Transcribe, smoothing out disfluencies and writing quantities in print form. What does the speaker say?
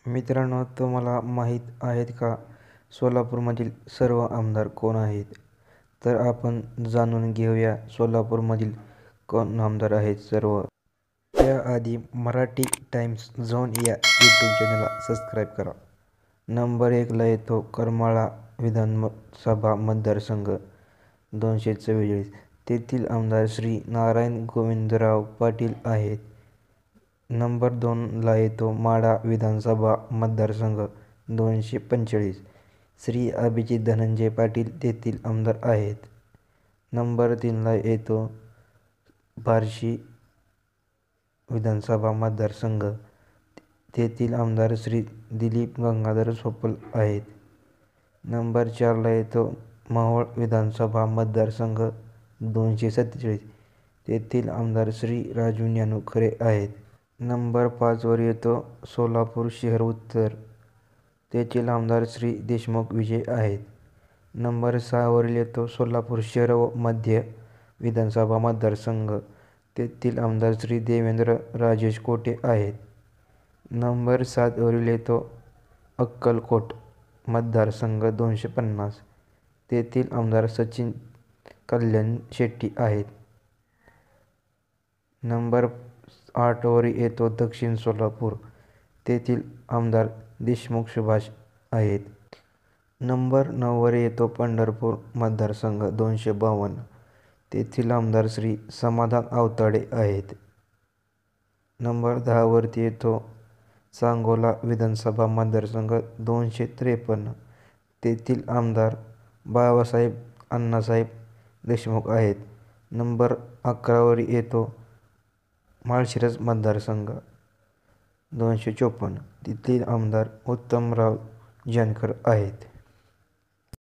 मित्रांनो, तुम्हाला माहीत आहेत का सोलापूरमधील सर्व आमदार कोण आहेत? तर आपण जाणून घेऊया सोलापूरमधील कोण आमदार आहेत सर्व. त्याआधी मराठी टाइम्स झोन या यूट्यूब चॅनलला सबस्क्राईब करा. नंबर 1ला येतो करमाळा विधानसभा मतदारसंघ 244. तेथील आमदार श्री नारायण गोविंदराव पाटील आहेत. नंबर 2ला येतो माढा विधानसभा मतदारसंघ 245. श्री अभिजित धनंजय पाटील तेथील आमदार आहेत. नंबर 3ला येतो बार्शी विधानसभा मतदारसंघ. तेथील आमदार श्री दिलीप गंगाधर सोपल आहेत. नंबर 4ला येतो मोहोळ विधानसभा मतदारसंघ 247. तेथील आमदार श्री राजू ज्ञानू खरे आहेत. नंबर 5वर येतो सोलापूर शहर उत्तर. तेथील आमदार श्री देशमुख विजय आहेत. नंबर 6वर येतो सोलापूर शहर व मध्य विधानसभा मतदारसंघ. तेथील आमदार श्री देवेंद्र राजेश कोटे आहेत. नंबर 7वर येतो अक्कलकोट मतदारसंघ 250. तेथील आमदार सचिन कल्याण शेट्टी आहेत. नंबर 8वर येतो दक्षिण सोलापूर. तेथील आमदार देशमुख सुभाष आहेत. नंबर 9वर येतो पंढरपूर मतदारसंघ 252. तेथील आमदार श्री समाधान आवताडे आहेत. नंबर 10वरती येतो सांगोला विधानसभा मतदारसंघ 253. तेथील आमदार बाबासाहेब अण्णासाहेब देशमुख आहेत. नंबर 11वर येतो माळशिरस मतदारसंघ 254. तेथील आमदार उत्तमराव जानकर आहेत.